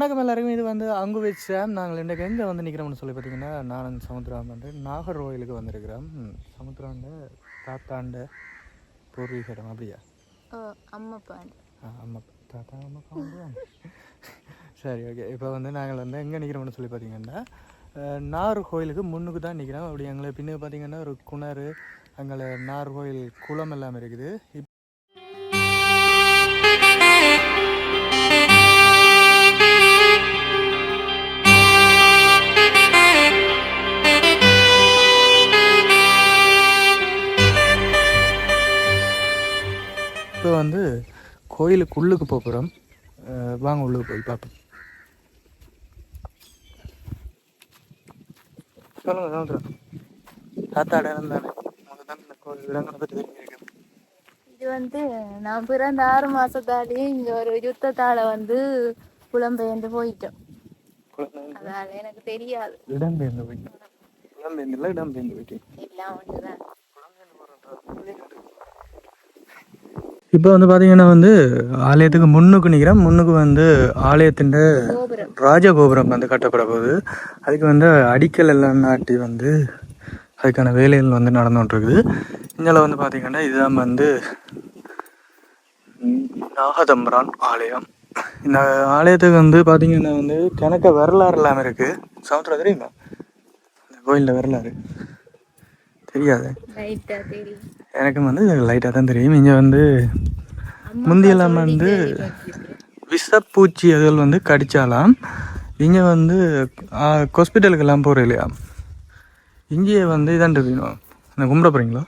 வணக்கம் எல்லாருக்கும். இது வந்து அங்கு வச்ச நாங்கள் இன்றைக்கு எங்கே வந்து நிற்கிறோம்னு சொல்லி பார்த்தீங்கன்னா, நான் சமுத்திரம் வந்து நாகர்கோயிலுக்கு வந்திருக்கிறோம். சமுத்திராண்ட தாத்தாண்ட பூர்வீக இடம் அப்படியா? அம்மாப்பாண்டு. அம்மா தாத்தா அம்மா வந்துவாங்க. சரி, ஓகே. இப்போ வந்து நாங்கள் வந்து எங்கே நிற்கிறோம்னு சொல்லி பார்த்தீங்கன்னா, நாகர்கோயிலுக்கு முன்னுக்கு தான் நிற்கிறோம். அப்படி எங்களை பின்னுக்கு பார்த்தீங்கன்னா ஒரு கிணறு, அங்கே நாகர்கோயில் குளம் எல்லாம் இருக்குது. இப்போ வந்து கோயிலுக்கு உள்ளுக்கு போகிறோம். வாங்க உள்ளுக்கு போய் பார்ப்போம். சொல்லுங்க சமுத்திரம். தாத்தாட இடம் தானே, நமக்கு தான் இந்த கோயில் இடங்களை பற்றி தெரிஞ்சிருக்கு. இது வந்து நான் பிறந்த 6 மாசத்தாலேயே இங்க ஒரு யுத்தத்தால வந்து புலம்பெயர்ந்து போயிட்டோம். அதனால எனக்கு தெரியாது. இடம்பெயர்ந்து போயிட்டோம். புலம்பெயர்ந்து இடம்பெயர்ந்து போயிட்டேன். எல்லாம் ஒன்றுதான். இப்போ வந்து பார்த்தீங்கன்னா வந்து ஆலயத்துக்கு முன்னுக்கு நிற்கிறேன். முன்னுக்கு வந்து ஆலயத்தின் ராஜகோபுரம் வந்து கட்டப்பட போகுது. அதுக்கு வந்து அடிக்கல் எல்லாம் நாட்டி வந்து அதுக்கான வேலைகள் வந்து நடந்துகிட்ருக்குது. இதில் வந்து பார்த்திங்கன்னா இதுதான் வந்து நாகதம்பரான் ஆலயம். இந்த ஆலயத்துக்கு வந்து பார்த்திங்கன்னா வந்து கணக்க வரலாறு இல்லாமல் இருக்குது. சமுத்திரம் தெரியுமா? இந்த கோயிலில் வரலாறு தெரியாது. எனக்கு வந்து லைட்டாக தான் தெரியும். இங்கே வந்து முந்தியெல்லாம் வந்து விஷப்பூச்சி அதுகள் வந்து கடிச்சாலாம் இங்கே வந்து ஹாஸ்பிட்டலுக்கெல்லாம் போகிற இல்லையா, இங்கேயே வந்து இதான் இருக்கணும். நான் கும்பிட போகிறீங்களா?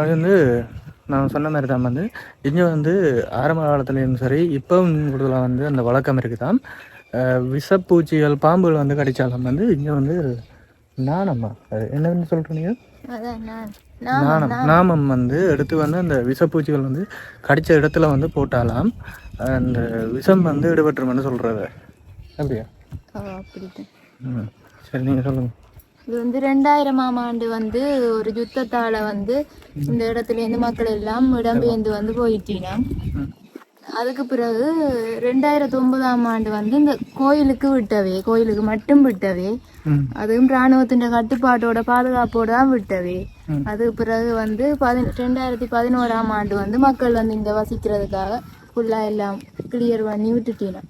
அது வந்து நான் சொன்ன மாதிரி தான் வந்து இங்கே வந்து ஆரம்ப காலத்துலேயும் சரி இப்போவும் கூடுதலாக வந்து அந்த வழக்கம் இருக்குதான். விஷப்பூச்சிகள் பாம்புகள் வந்து கடிச்சாலும் வந்து இங்கே வந்து நாணம்மா, அது என்னன்னு சொல்கிறீங்க, நாமம் வந்து எடுத்து வந்து அந்த விஷப்பூச்சிகள் வந்து கடித்த இடத்துல வந்து போட்டாலாம் அந்த விஷம் வந்து ஈடுபட்டுருமென்னு சொல்கிறது. அப்படியா? சரி, நீங்கள் சொல்லுங்கள். இது வந்து 2000ஆம் ஆண்டு வந்து ஒரு யுத்தத்தால வந்து இந்த இடத்துல இருந்து மக்கள் எல்லாம் இடம்பெயர்ந்து வந்து போயிட்டீங்க. அதுக்கு பிறகு 2009ஆம் ஆண்டு வந்து இந்த கோயிலுக்கு மட்டும் விட்டவே, அதுவும் இராணுவத்தின் கட்டுப்பாட்டோட பாதுகாப்போட தான் விட்டவே. அதுக்கு பிறகு வந்து 2011ஆம் ஆண்டு வந்து மக்கள் வந்து இங்க வசிக்கிறதுக்காக ஃபுல்லா எல்லாம் கிளியர் பண்ணி விட்டுட்டீங்க.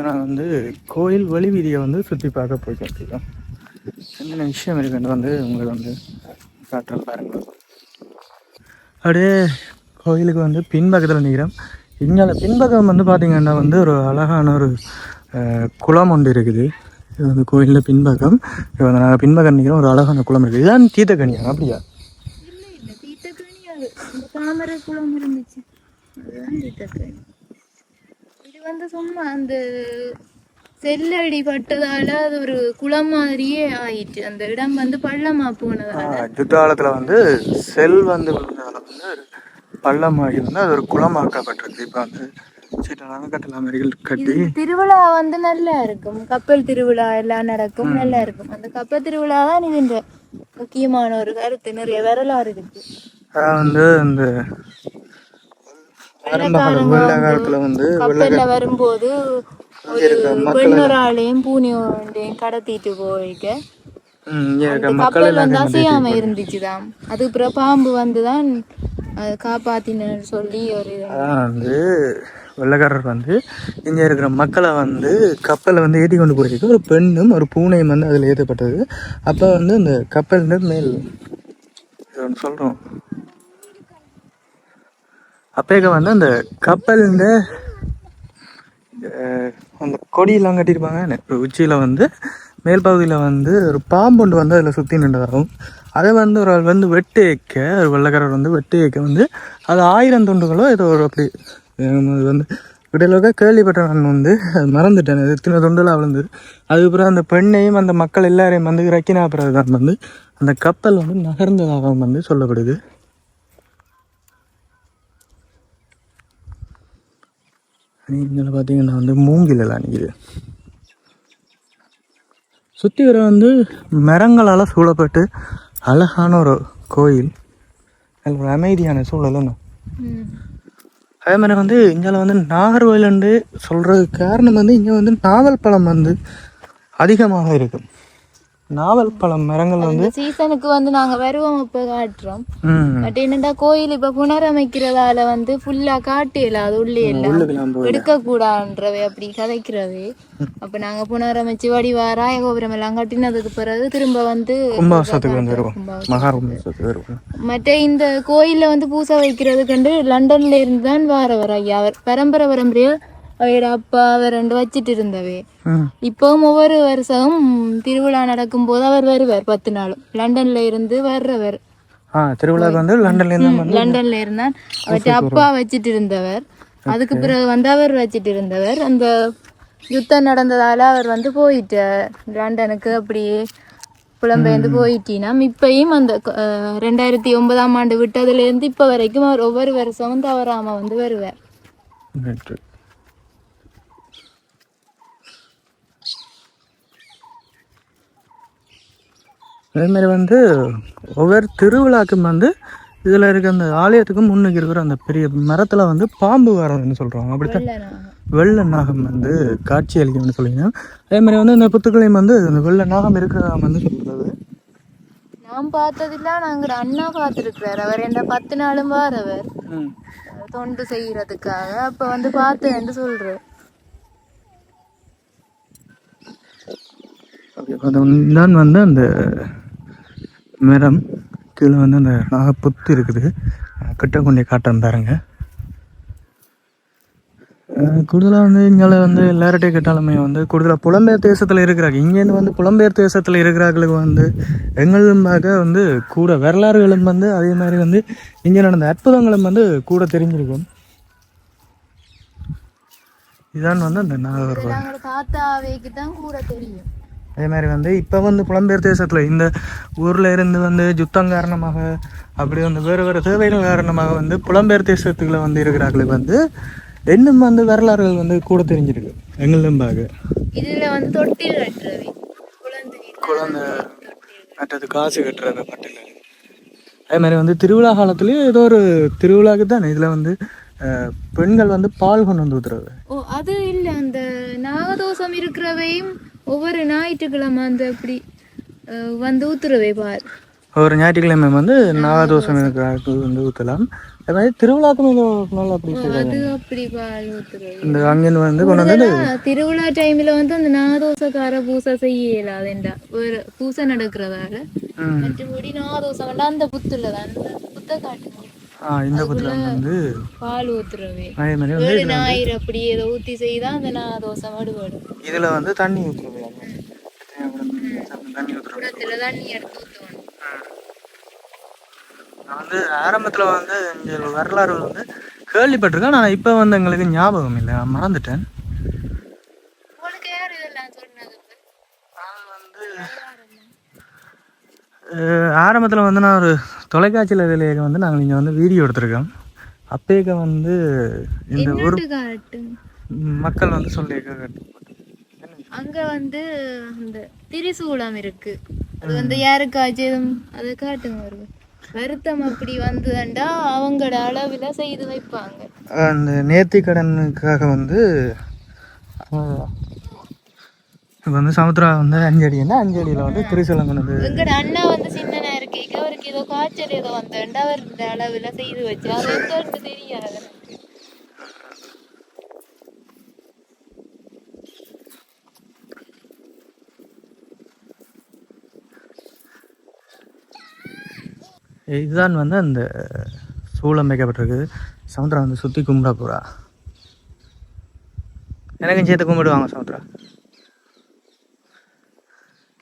நான் வந்து கோயில் வழி வீதியை வந்து சுற்றி பார்க்க போய்க்கிறோம். என்னென்ன விஷயம் இருக்குன்னு வந்து உங்களுக்கு வந்து காட்டுறேன் பாருங்களேன். அப்படியே கோயிலுக்கு வந்து பின்பக்கத்தில் நிற்கிறோம். இங்கே பின்பக்கம் வந்து பார்த்திங்கன்னா வந்து ஒரு அழகான ஒரு குளம் ஒன்று இருக்குது. இது வந்து கோயிலில் பின்பக்கம். இப்போ வந்து நாங்கள் பின்பக்கம் நிற்கிறோம். ஒரு அழகான குளம் இருக்குது. இதுதான் தீர்த்தக்கனியா? அப்படியா? தாமரை குளம் இருந்துச்சு, இது வந்து சும்மா அந்த செல்லடி பட்டதால அது ஒரு குளம் மாதிரியே ஆயிடுச்சு. அந்த இடம் வந்து பள்ளமா போனதால யுத்த காலத்தில் வந்து செல் வந்து விழுந்ததால வந்து பள்ளமாகி வந்து அது ஒரு குளமாக்கப்பட்டிருக்கு. இப்போ வந்து கட்டி திருவிழா வந்து நல்லா இருக்கும். கப்பல் திருவிழா எல்லாம் நடக்கும், நல்லா இருக்கும். அந்த கப்பல் திருவிழா தான் இது முக்கியமான ஒரு கருத்து. நிறைய வரலாறு இருக்கு. வந்து இந்த கப்பல்ல வரும்போது ஒரு பெண்ணொராளையும் பூனையோடையும் கடத்திட்டு போய்க்க கப்பல் வந்து அசையாம இருந்துச்சுதான். அதுக்கு பிறகு பாம்பு வந்துதான் காப்பாத்தின்னு சொல்லி ஒரு வந்து வெள்ளக்காரர் வந்து இங்கே இருக்கிற மக்களை வந்து கப்பலை வந்து ஏற்றி கொண்டு போயிருக்கு. ஒரு பெண்ணும் ஒரு பூனையும் வந்து அதில் ஏற்றப்பட்டது. அப்போ வந்து அந்த கப்பல் மேல் ஒன்று சொல்கிறோம். அப்பேக்க வந்து அந்த கப்பல் அந்த கொடியெல்லாம் கட்டியிருப்பாங்க. உச்சியில் வந்து மேல் பகுதியில் வந்து ஒரு பாம்புண்டு வந்து அதில் சுற்றி நின்றதாகும். அதை வந்து ஒரு ஆள் வந்து வெட்டு வைக்க, ஒரு வெள்ளைக்காரர் வந்து வெட்டு வைக்க வந்து அது 1000 துண்டுகளோ ஏதோ ஒரு அப்படி வந்து விடலோக கேள்விப்பட்ட நான் வந்து மறந்துட்டேன் எத்தனை துண்டுலாம் விழுந்தது. அதுக்கப்புறம் அந்த பெண்ணையும் அந்த மக்கள் எல்லாரையும் வந்து இறக்கினா பிறகு தான் வந்து அந்த கப்பல் வந்து நகர்ந்ததாக வந்து சொல்லப்படுது. நீங்கள் பார்த்தீங்கன்னா வந்து மூங்கிலெல்லாம் நிற்கிது. சுற்றி வர வந்து மரங்களால் சூழப்பட்டு அழகான ஒரு கோயில், ஒரு அமைதியான சூழல். அதே மாதிரி வந்து இங்கே வந்து நாகர்கோயிலுண்டு சொல்கிறதுக்கு காரணம் வந்து இங்கே வந்து நாவல் பழம் வந்து அதிகமாக இருக்கும். நாவல் பழம் மரங்கள் வந்து சீசனுக்கு வந்து நாங்க வருவோம், இப்ப காட்டுறோம். பட் என்னடா கோயில் இப்ப புனரமைக்கிறதால வந்து ஃபுல்லா காட்டியல, அது உள்ளே எல்லாம் எடுக்க கூடாதுன்றவை அப்படி கதைக்கிறவே. அப்ப நாங்க புனரமைச்சு வடிவா ராயகோபுரம் எல்லாம் கட்டினதுக்கு பிறகு திரும்ப வந்து கும்பாசத்துக்கு வந்துருவோம், மகா கும்பாசத்துக்கு வருவோம். மற்ற இந்த கோயில்ல வந்து பூசை வைக்கிறதுக்கு லண்டன்ல இருந்து தான் வாரவர் ஐயா, அவர் பரம்பரையா அவரோட அப்பா அவர் ரெண்டு வச்சிட்டு இருந்தவே. இப்பவும் ஒவ்வொரு வருஷமும் திருவிழா நடக்கும் போது அவர் வருவார் 10 நாளும். லண்டன்ல இருந்து வர்றவர். திருவிழாக்கு வந்து லண்டன்ல இருந்தான். அவர்கிட்ட அப்பா வச்சிட்டு இருந்தவர். அதுக்கு பிறகு வந்து அவர் வச்சிட்டு இருந்தவர். அந்த யுத்தம் நடந்ததால அவர் வந்து போயிட்டார் லண்டனுக்கு. அப்படியே புலம்பெயர்ந்து போயிட்டீனா இப்பயும் அந்த 2009ஆம் ஆண்டு விட்டதுல இருந்து இப்ப வரைக்கும் அவர் ஒவ்வொரு வருஷமும் தவறாம வந்து வருவார். அதேமாதிரி வந்து ஒவ்வொரு திருவிழாக்கும் வந்து இதில் இருக்க அந்த ஆலயத்துக்கும் முன்னுக்கு இருக்கிற அந்த பெரிய மரத்தில் வந்து பாம்பு வரணும்னு சொல்கிறாங்க. அப்படித்தான் வெள்ளை நாகம் வந்து காட்சி அளிக்கும்னு சொல்லிங்கன்னா. அதே மாதிரி வந்து இந்த புத்துக்களையும் வந்து அந்த வெள்ளை நாகம் இருக்கிறதா வந்து சொல்கிறது. நான் பார்த்ததில்ல, நாங்கள் அண்ணா பார்த்துருக்கிறார். அவர் என்ன 10 நாளும் வாரவர் தொண்டு செய்யறதுக்காக. அப்போ வந்து பார்த்தேன்னு சொல்கிறார். தான் வந்து அந்த மரம் கீழே வந்து அந்த நாகப்புத்து இருக்குது. கிட்ட கொண்டே காட்டுறேன் பாருங்க. கூடுதலாக வந்து இங்கே வந்து எல்லார்ட்டே கேட்டாலுமே வந்து கூடுதலாக புலம்பெயர் தேசத்தில் இருக்கிறாங்க. இங்கேருந்து வந்து புலம்பெயர் தேசத்தில் இருக்கிறவங்களுக்கு வந்து எங்களும்பாக வந்து கூட வரலாறுகளும் வந்து அதே மாதிரி வந்து இங்கே நடந்த அற்புதங்களும் வந்து கூட தெரிஞ்சிருக்கும். இதுதான் வந்து அந்த நாகர் தாத்தாவைக்கு தான் கூட தெரியும். அதே மாதிரி வந்து இப்போ வந்து புலம்பெயர் தேசத்தில் இந்த ஊரில் இருந்து வந்து யுத்தம் காரணமாக அப்படி வந்து வேறு தேவைகள் காரணமாக வந்து புலம்பெயர் தேசத்துக்குள்ள வந்து இருக்கிறார்களுக்கு வந்து இன்னும் வந்து வரலாறுகள் வந்து கூட தெரிஞ்சிருக்கு எங்களும்பாக. இதில் வந்து தொட்டில் கட்டுறது, குழந்தை மற்றது காசு கட்டுறது பட்டில். அதே மாதிரி வந்து திருவிழா காலத்துலேயும் ஏதோ ஒரு திருவிழாவுக்கு தானே இதில் வந்து பெண்கள் வந்து பால் கொண்டு வந்து ஊத்துறது. அது இல்லை, அந்த நாகதோஷம் இருக்கிறவையும் ஒவ்வொரு ஞாயிற்றுக்கிழமை அந்த அப்படி வந்து ஊத்துறவே பார். ஒவ்வொரு ஞாயிற்றுக்கிழமை வந்து நாகதோஷம் இருக்கிறார்கள் வந்து ஊற்றலாம். அதே மாதிரி திருவிழாக்கும் அப்படி அது அப்படி பால் ஊத்துறது. இந்த அங்கே வந்து கொண்டு வந்து திருவிழா டைம்ல வந்து அந்த நாகதோஷக்கார பூசை செய்யலாதுண்டா ஒரு பூசை நடக்கிறதால. மற்றபடி நாகதோஷம் வேண்டாம் அந்த புத்துல தான் புத்த காட்டுங்க. இந்த புத்துல வந்து பால் ஊத்துறவே. அதே மாதிரி வந்து ஞாயிறு அப்படி ஏதோ ஊத்தி செய்தா அந்த நாகதோஷம் அடுபடும். இதுல வந்து தண்ணி ஊற்றுறது, தண்ணி ஊற்றுறது, தண்ணி எடுத்து ஊற்றணும். நான் வந்து ஆரம்பத்தில் வந்து இங்கே வரலாறு வந்து கேள்விப்பட்டிருக்கேன். நான் இப்போ வந்து எங்களுக்கு ஞாபகம் இல்லை, நான் மறந்துட்டேன். உங்களுக்கு யார் இதெல்லாம் சொன்னது? நான் வந்து ஆரம்பத்தில் வந்து நான் ஒரு தொலைக்காட்சியில் வேலையை வந்து நாங்கள் இங்கே வந்து வீடியோ எடுத்திருக்கோம். அப்பேக்க வந்து இந்த ஒரு மக்கள் வந்து சொல்லி அங்க வந்து அந்த திரிசூலம் இருக்கு. அது வந்து யாருக்காச்சும் அதை காட்டுங்க, ஒரு வருத்தம் அப்படி வந்ததுண்டா அவங்களோட அளவுல செய்து வைப்பாங்க. அந்த நேர்த்தி கடனுக்காக வந்து இப்போ வந்து சமுத்திரா வந்து 5 அடின்னா 5 அடியில் வந்து திரிசூலம் கொண்டு எங்கட அண்ணா வந்து சின்ன இருக்கேக்க அவருக்கு ஏதோ காய்ச்சல் ஏதோ வந்தேன்டா அவர் இந்த அளவுல செய்து வச்சு அது எங்களுக்கு தெரியாது. இதுதான் வந்து அந்த சூளம் வைக்கப்பட்டிருக்கு. சமுத்திரம் வந்து சுற்றி கும்பிட போகிறா. எனக்கும் சேர்த்து கும்பிடுவாங்க சமுத்திரா.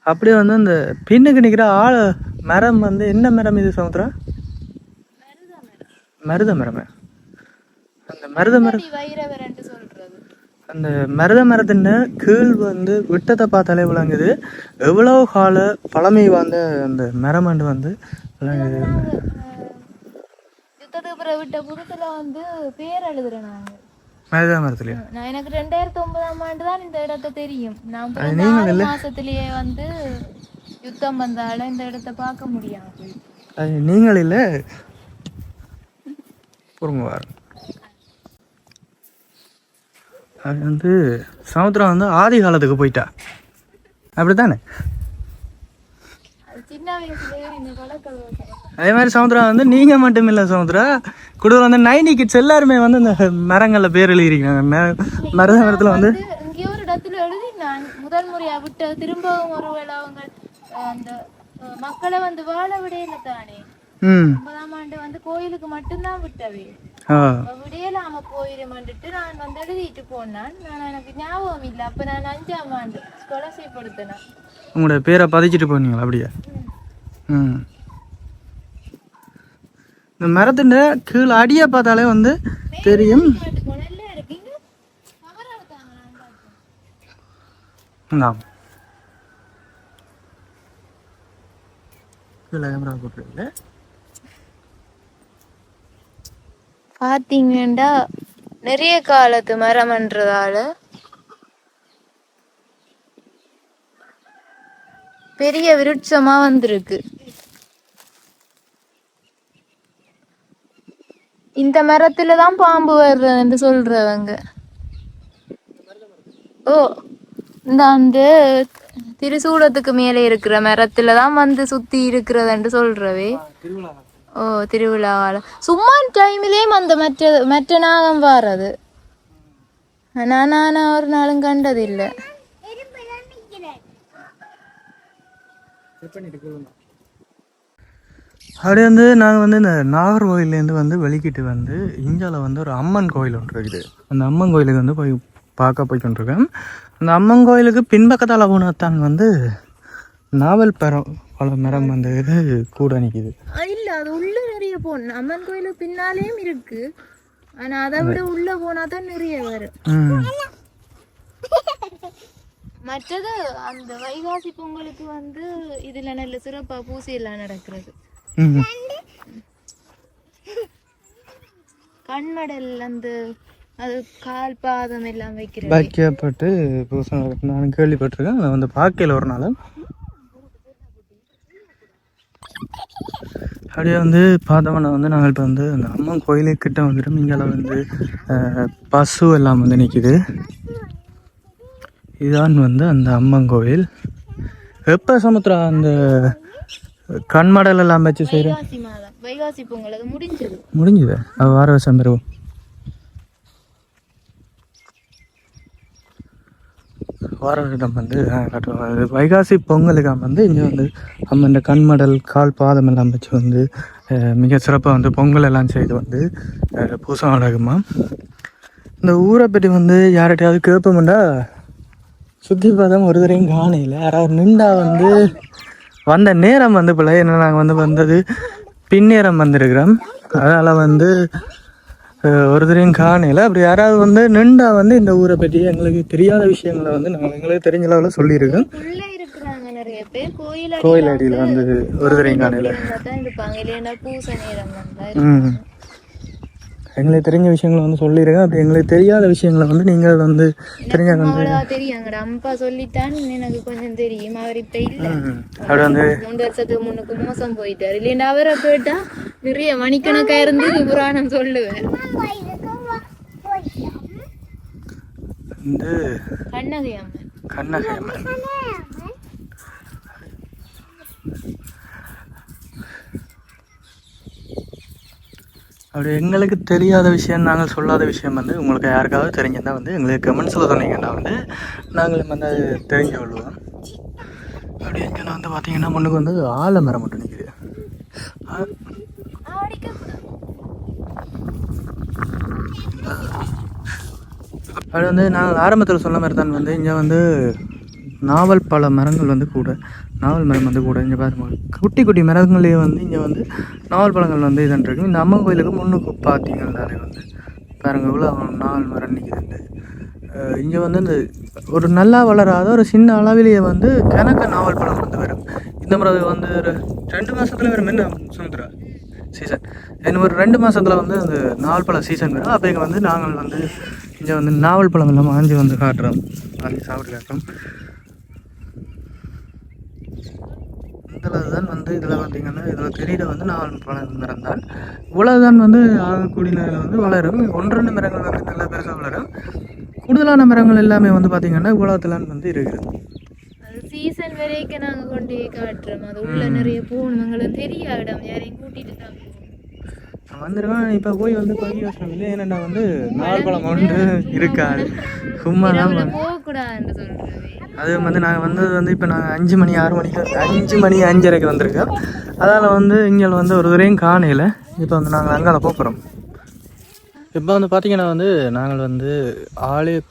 அப்படியே வந்து அந்த பின்னுக்கு நிற்கிற மரம் வந்து என்ன மரம் இது சமுத்திரா? மருத மரமே. அந்த மருத மரம், அந்த மருத மரத்தின் கீழ் வந்து விட்டத்தை பார்த்தாலே விளங்குது எவ்வளோ கால பழமை வாய்ந்த அந்த மரம் வந்து யுத்தத்துக்கு பிறகு விட்ட புதுசுல வந்து பேர் எழுதுறேன் நாங்கள். மேதா மரத்துலையா? நான் எனக்கு 2009ஆம் ஆண்டு தான் இந்த இடத்த தெரியும். நான் அது நீங்கள் 4 இல்லை, மாசத்திலேயே வந்து யுத்தம் வந்தால இந்த இடத்த பார்க்க முடியாது. அது நீங்கள் இல்லை, பொறுங்க வார. அது வந்து சமுத்திரம் வந்து ஆதி காலத்துக்கு போயிட்டா அப்படித்தானே? அது சின்ன வயசுலேயே இந்த வழக்கம். அதே மாதிரி சமுத்திரம் வந்து நீங்கள் மட்டும் இல்லை, சமுத்திரா கூட வந்து 90 கிட்ஸ் எல்லாருமே வந்து இந்த மரங்களில் பேர் எழுதியிருக்காங்க. மரத்தில் வந்து இங்கே ஒரு இடத்துல எழுதி நான் முதல் முறையா விட்ட திரும்பவும் ஒரு வேளை அவங்க அந்த மக்களை வந்து வாழ விடையில தானே 9ஆம் ஆண்டு வந்து கோயிலுக்கு மட்டும்தான் விட்டவே. விடையலாம போயிருமன்ட்டு நான் வந்து எழுதிட்டு போனேன். நான் எனக்கு ஞாபகம் இல்லை. அப்ப நான் 5ஆம் ஆண்டு ஸ்காலர்ஷிப் எடுத்தேன். உங்களோட பேரை பதிச்சிட்டு போனீங்களா? அப்படியா? இந்த மரத்தின் கீழே அடியை பார்த்தாலே வந்து தெரியும். பாத்தீங்கன்னா நிறைய காலத்து மரம்ன்றதால பெரிய விருட்சமா வந்திருக்கு. இந்த மரத்துலதான் பாம்பு வர்றதுன்னு சொல்றவங்க. ஓ, இந்த அந்த திருசூலத்துக்கு மேலே இருக்கிற மரத்துலதான் வந்து சுத்தி இருக்கிறதுன்னு சொல்றவே. ஓ, திருவிழாவால சும்மா டைம்லயே அந்த மற்ற நாகம் வாரது. நான் ஒரு நாளும் கண்டது இல்லை. அப்படியே வந்து நாங்கள் வந்து இந்த நாகர்கோவிலேருந்து வந்து வெளிக்கிட்டு வந்து இந்தியாவில் வந்து ஒரு அம்மன் கோயில் ஒன்று இருக்குது. அந்த அம்மன் கோயிலுக்கு வந்து போய் பார்க்க போய்கொண்டிருக்கேன். அந்த அம்மன் கோயிலுக்கு பின்பக்கத்தால் போனத்தான் வந்து நாவல் பல மரம் வந்து இது கூட நிற்கிது. இல்லை, அது உள்ள நிறைய போகணும். அம்மன் கோயிலுக்கு பின்னாலேயும் இருக்கு. ஆனால் அதை விட உள்ள போனா தான் நிறைய வரும். மற்றது அந்த வைகாசி பொங்கலுக்கு வந்து இதுல நல்ல சிறப்பா பூசை எல்லாம் நடக்கிறது. கண்மடல் அந்த அது கால் பாதம் எல்லாம் வைக்கப்பட்டு பூசை நடக்கும். நான் கேள்விப்பட்டிருக்கேன். அதை வந்து பார்க்கல ஒரு நாள். அப்படியே வந்து பார்த்தோம்னா வந்து நாங்கள் இப்போ வந்து அந்த அம்மன் கோயிலுக்கிட்ட வந்துடும். இங்கெல்லாம் வந்து பசு எல்லாம் வந்து நிற்கிது. இதுதான் வந்து அந்த அம்மன் கோயில். எப்போ சமுத்திரா அந்த கண்மடல் எல்லாம் வச்சு செய்கிறேன்? வைகாசி பொங்கல் அது முடிஞ்சுது. அது வார வருஷம் பெறுவோம். வார வருடம் வந்து கட்டுவோம். வைகாசி பொங்கலுக்கு வந்து இங்கே வந்து அம்மன் கண்மடல் கால் பாதம் எல்லாம் வச்சு வந்து மிக சிறப்பாக வந்து பொங்கல் எல்லாம் செய்து வந்து பூசை நடக்குமா. இந்த ஊரை பற்றி வந்து யார்கிட்டையாவது கேட்போம்டா சுற்றி பார்த்தா ஒரு தரையும் காணையில் யாராவது நின்றா வந்து வந்த நேரம் வந்து பிள்ளை என்ன நாங்கள் வந்து வந்தது பின்னேரம் வந்திருக்கிறோம். அதனால் வந்து ஒரு தரையும் காணையில் அப்படி யாராவது வந்து நின்றா வந்து இந்த ஊரை பற்றி எங்களுக்கு தெரியாத விஷயங்களை வந்து நாங்கள் எங்களுக்கு தெரிஞ்ச அளவில் சொல்லியிருக்கோம். கோயில் அடியில் வந்து ஒரு தரையும் காணையில் எங்களுக்கு தெரிஞ்ச விஷயங்களை வந்து சொல்லியிருக்கேன். அப்படி எங்களுக்கு தெரியாத விஷயங்களை வந்து நீங்கள் வந்து தெரிஞ்ச தெரியாங்கடா அம்பா சொல்லித்தான் எனக்கு கொஞ்சம் தெரியும். அவர் இப்ப இல்ல, அப்படி வந்து 3 வருஷத்துக்கு முன்னுக்கு மோசம் போயிட்டாரு. இல்லைன்னா அவரை கேட்டா நிறைய மணிக்கணக்கா இருந்து புராணம் சொல்லுவேன். கண்ணகை அம்மன் அப்படி எங்களுக்கு தெரியாத விஷயம் நாங்கள் சொல்லாத விஷயம் வந்து உங்களுக்கு யாருக்காவது தெரிஞ்சிருந்தால் வந்து எங்களுக்கு கமெண்ட்ஸில் சொன்னீங்கன்னா வந்து நாங்களும் வந்து அது தெரிஞ்சு கொள்வோம். அப்படி எங்கே வந்து பார்த்தீங்கன்னா முன்னுக்கு வந்து ஆலமரம் மட்டும் நிற்குது. அப்படி வந்து நாங்கள் ஆரம்பத்தில் சொன்ன மாதிரி தான் வந்து இங்கே வந்து நாவல் பல மரங்கள் வந்து கூட நாவல் மரம் வந்து கூட இங்கே பாருங்க குட்டி குட்டி மரங்கள்லேயே வந்து இங்கே வந்து நாவல் பழங்கள் வந்து இதுன்னு இருக்கு. இந்த அம்மன் கோயிலுக்கு முன்னுக்கு பார்த்தீங்கன்னாலே வந்து பாருங்க இவ்வளோ நாவல் மரம் நிற்கிது. இங்கே வந்து இந்த ஒரு நல்லா வளராத ஒரு சின்ன அளவிலேயே வந்து கணக்க நாவல் பழம் வந்து வரும். இந்த முறை வந்து ஒரு 2 மாதத்துல வரும். என்ன சமுத்திரா சீசன் இன்னும் ஒரு 2 மாதத்தில் வந்து அந்த நாவல் பழம் சீசன் வரும். அப்போ இங்கே வந்து நாங்கள் வந்து இங்கே வந்து நாவல் பழம் எல்லாம் ஆஞ்சி வந்து காட்டுறோம், ஆஞ்சி சாப்பிட்டு காட்டுறோம். இதில் தான் வந்து இதில் பார்த்தீங்கன்னா இதில் தெரியிற வந்து நாவல் பழம் மரம் தான். இவ்வளவுதான் வந்து ஆகக்கூடிய நிலையில் வந்து வளரும். 1-2 மரங்கள் வந்து நல்லா பெருசாக வளரும். கூடுதலான மரங்கள் எல்லாமே வந்து பார்த்தீங்கன்னா இவ்வளவுலாம் வந்து இருக்குது. சீசன் வரைக்கும் நாங்கள் கொண்டு காட்டுறோம். அது உள்ள நிறைய போகணும், எங்களுக்கு தெரியாத இடம், யாரையும் கூட்டிட்டு தான் வந்திருக்கோம். இப்போ போய் வந்து கொஞ்சம் யோசனை இல்லை, ஏன்னா வந்து நாவல் பழம் ஒன்று இருக்காது, சும்மா தான் போகக்கூடாதுன்னு சொல்றது. அது வந்து நாங்கள் வந்தது வந்து இப்போ நாங்கள் 5 மணி 6 மணிக்கு 5 மணி 5:30 வந்திருக்கோம். அதால் வந்து இங்கே வந்து ஒரு தரையும் காணையில். இப்போ வந்து நாங்கள் அங்கே போகிறோம். இப்போ வந்து பார்த்திங்கன்னா வந்து நாங்கள் வந்து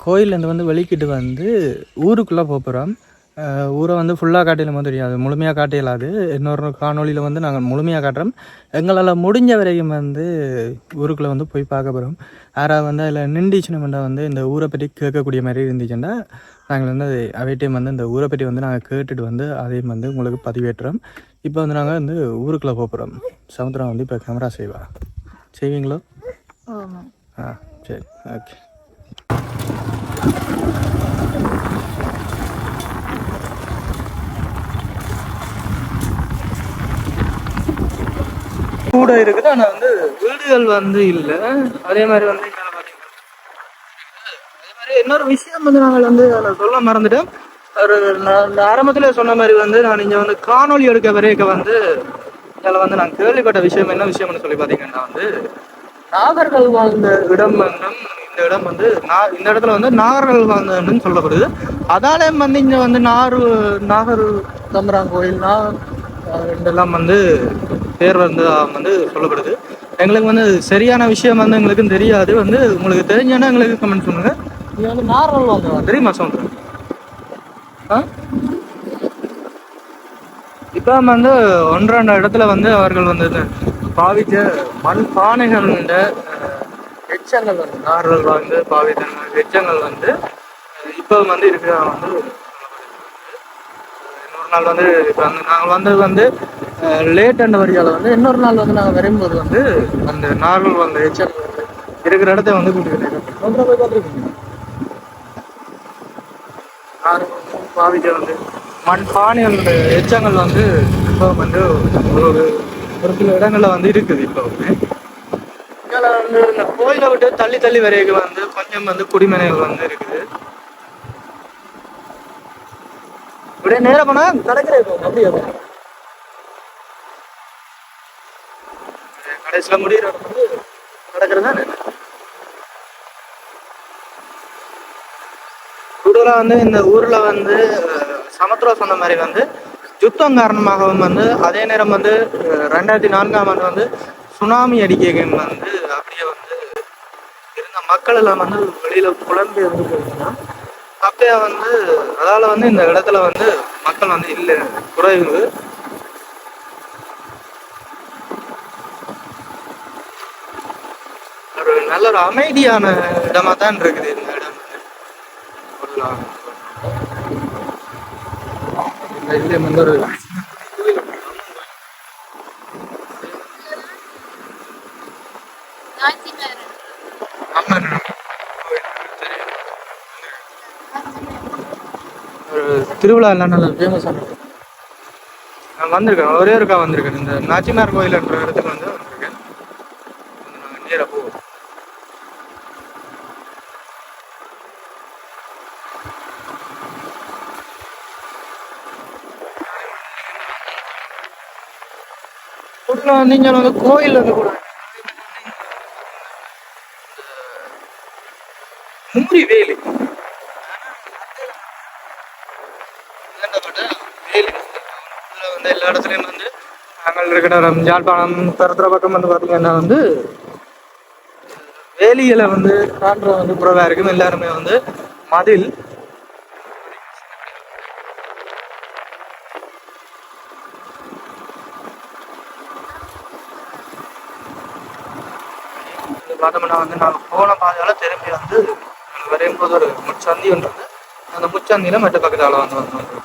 கோயிலேருந்து வந்து வெளிக்கிட்டு வந்து ஊருக்குள்ளே போகிறோம். ஊரை வந்து ஃபுல்லாக காட்டிலும் தெரியாது, முழுமையாக காட்டியலாது. இன்னொரு காணொலியில் வந்து நாங்கள் முழுமையாக காட்டுறோம். எங்களால் முடிஞ்ச வரைக்கும் வந்து ஊருக்குள்ளே வந்து போய் பார்க்க போகிறோம். யாராவது வந்து அதில் நின்றுச்சுன்னா வந்து இந்த ஊரை பற்றி கேட்கக்கூடிய மாதிரி இருந்துச்சுன்னா நாங்கள் வந்து அவைட்டையும் வந்து இந்த ஊரை பற்றி வந்து நாங்கள் கேட்டுட்டு வந்து அதையும் வந்து உங்களுக்கு பதிவேற்றுறோம். இப்போ வந்து நாங்கள் வந்து ஊருக்குள்ளே போகிறோம். சமுத்திரம் வந்து இப்போ கேமரா செய்வீங்களோ? ஆ சரி, ஓகே. கூட இருக்குது, ஆனால் வந்து வீடுகள் வந்து இல்லை. அதே மாதிரி வந்து இங்கே பார்த்தீங்கன்னா அதே மாதிரி இன்னொரு விஷயம் வந்து நாங்கள் வந்து அதில் சொல்ல மறந்துட்டோம். நான் ஆரம்பத்தில் சொன்ன மாதிரி வந்து நான் இங்கே வந்து காணொலி எடுக்க வரைக்கும் வந்து இதில் வந்து நான் கேள்விப்பட்ட விஷயம் என்ன விஷயம்னு சொல்லி பார்த்தீங்கன்னா வந்து நாகர்கள் வாழ்ந்த இடம் என்றும் இந்த இடம் வந்து இந்த இடத்துல வந்து நாகர்கள் வாழ்ந்தன்னு சொல்லப்படுது. அதாலே வந்து இங்கே வந்து நாகர் தம்பரான் கோயில் இதெல்லாம் வந்து பேர் வந்து சொல்லப்படுது. எங்களுக்கு வந்து சரியான விஷயம் வந்து எங்களுக்கும் தெரியாது. வந்து உங்களுக்கு தெரிஞ்சேன்னா எங்களுக்கு கமெண்ட் சொல்லுங்க. இது வந்து நாகர்கள் வாழ்ந்தவா தெரியுமா சொல்றேன். இப்போ வந்து 1-2 இடத்துல வந்து அவர்கள் வந்து பாவித்த மண் பானைகள் எச்சங்கள் வந்து நார்கள் வந்து பாவித்த எச்சங்கள் வந்து இப்போ வந்து இருக்கிற வந்து இன்னொரு நாள் வந்து இப்போ வந்து நாங்கள் வந்தது வந்து லேட் அண்ட் வழியால் வந்து இன்னொரு நாள் வந்து நாங்கள் வரும்போது வந்து அந்த நார்கள் வந்து எச்சங்கள் வந்து இருக்கிற இடத்த வந்து கூட்டிக்கிட்டு போய் பார்த்துருக்கீங்க. பாவித்த வந்து மண் பானைகள் எச்சங்கள் வந்து இப்போ வந்து ஒரு சில இடங்கள்ல வந்து இருக்குது. இப்போ வந்து இந்த கோயிலை விட்டு தள்ளி வரைக்கும் வந்து கொஞ்சம் வந்து குடிமனைகள் வந்து இருக்குது. இப்படியே நேரம் போனா கிடைக்கிறேன் அப்படியே கடைசியில முடிகிற வந்து நடக்கிறதா. கூடுதலா வந்து இந்த ஊர்ல வந்து சமுத்திரம் சொன்ன மாதிரி வந்து யுத்தம் காரணமாகவும் வந்து அதே நேரம் வந்து 2004ஆம் ஆண்டு வந்து சுனாமி அடிக்கைகள் வந்து அப்படியே வந்து இருந்த மக்கள் எல்லாம் வந்து வெளியில புலம்பெயர்ந்து இருந்து போயிருந்தோம். அப்பயே வந்து அதால வந்து இந்த இடத்துல வந்து மக்கள் வந்து இல்லை, குறைவு. ஒரு நல்ல ஒரு அமைதியான இடமா தான் இருக்குது இந்த இடம். வந்து ஒரு திருவிழா எல்லாம் நல்ல ஃபேமஸான நான் வந்திருக்கேன், ஒரே ஒருக்கா வந்திருக்கேன். இந்த நாச்சிமார் கோயில்ன்ற இடத்துக்கு வந்து வந்திருக்கேன். நாங்கள் நேராக போவோம். நீங்கள் வந்து கோயில் வந்து கூட மூரி வேலி வந்து எல்லா இடத்துலையும் வந்து நாங்கள் இருக்கிற யாழ்ப்பாணம் தரத்துற பக்கம் வந்து பார்த்தீங்கன்னா வந்து வேலியில வந்து காண்ற வந்து புறவா இருக்கும். எல்லாருமே வந்து மதில் பார்த்தோம்னா வந்து நாங்கள் போன பாதையால திரும்பி வந்து வரையும்போது ஒரு முச்சந்தி ஒன்றது. அந்த முச்சந்தியில மற்ற பக்கத்தால வந்து வந்து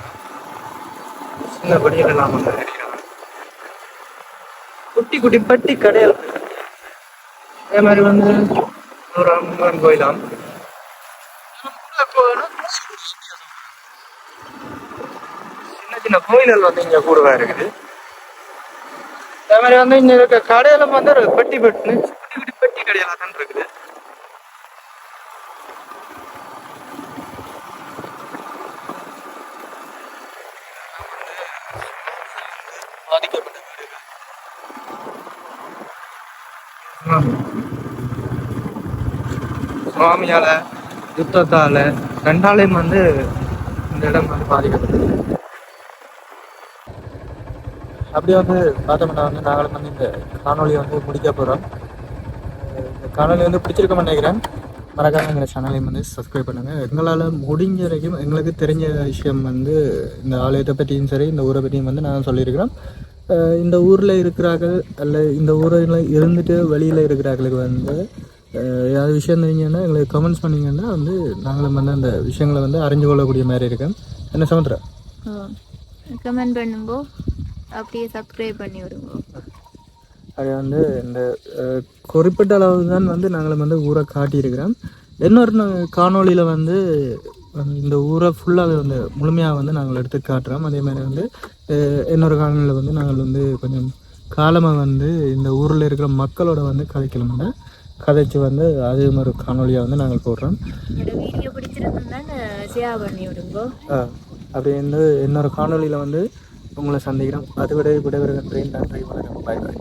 சின்ன படிகள் எல்லாம் வந்து குட்டி குட்டி பட்டி கடைகள். அதே மாதிரி வந்து ஒரு அம்மன் கோயிலாம் சின்ன கோயில்கள் வந்து இங்கே கூடவா இருக்குது. அதே மாதிரி வந்து இங்கே இருக்க கடையில வந்து ஒரு பெட்டி பெட்டி பெட்டி கடையெல்லாம் தான் இருக்குது. பாதிக்கப்பட்ட வீடுகள். சுவாமியால யுத்தத்தால ரெண்டாலையும் வந்து இந்த இடம் வந்து பாதிக்கப்பட்டது. அப்படியே வந்து பார்த்தோம்னா வந்து நாங்களும் வந்து இந்த காணொலியை வந்து முடிக்க போகிறோம். இந்த காணொலி வந்து பிடிச்சிருக்கோம்னு நினைக்கிறேன். மறக்காம எங்களை சேனலையும் வந்து சப்ஸ்கிரைப் பண்ணுங்கள். எங்களால் முடிஞ்ச வரைக்கும் எங்களுக்கு தெரிஞ்ச விஷயம் வந்து இந்த ஆலயத்தை பற்றியும் சரி இந்த ஊரை பற்றியும் வந்து நான் சொல்லியிருக்கிறோம். இந்த ஊரில் இருக்கிறார்கள் அல்ல இந்த ஊரில் இருந்துட்டு வெளியில் இருக்கிறார்களுக்கு வந்து ஏதாவது விஷயம் தெரிஞ்சீங்கன்னா எங்களுக்கு கமெண்ட்ஸ் பண்ணிங்கன்னா வந்து நாங்களும் வந்து அந்த விஷயங்களை வந்து அறிஞ்சு கொள்ளக்கூடிய மாதிரி இருக்கேன். என்ன சமுத்திரம் கமெண்ட் பண்ணுங்கோ, அப்படியே சப்ஸ்கிரைப் பண்ணி விடுங்க. அது வந்து இந்த குறிப்பிட்ட அளவு தான் வந்து நாங்களும் வந்து ஊரை காட்டியிருக்கிறோம். இன்னொரு காணொலியில் வந்து இந்த ஊரை ஃபுல்லாகவே வந்து முழுமையாக வந்து நாங்கள் எடுத்து காட்டுறோம். அதே மாதிரி வந்து இன்னொரு காணொலியில் வந்து நாங்கள் வந்து கொஞ்சம் காலமாக வந்து இந்த ஊரில் இருக்கிற மக்களோட வந்து கதைக்கணும்னா கதைச்சு வந்து அது ஒரு காணொலியாக வந்து நாங்கள் போடுறோம். வீடியோ பிடிச்சிருந்தா ஷேர் பண்ணி விடுங்க. அப்படி வந்து இன்னொரு காணொலியில் வந்து உங்களை சந்திக்கிறோம். அது விட விடைபெறுகின்றேன். நன்றி, வணக்கம், பாய் பாய்.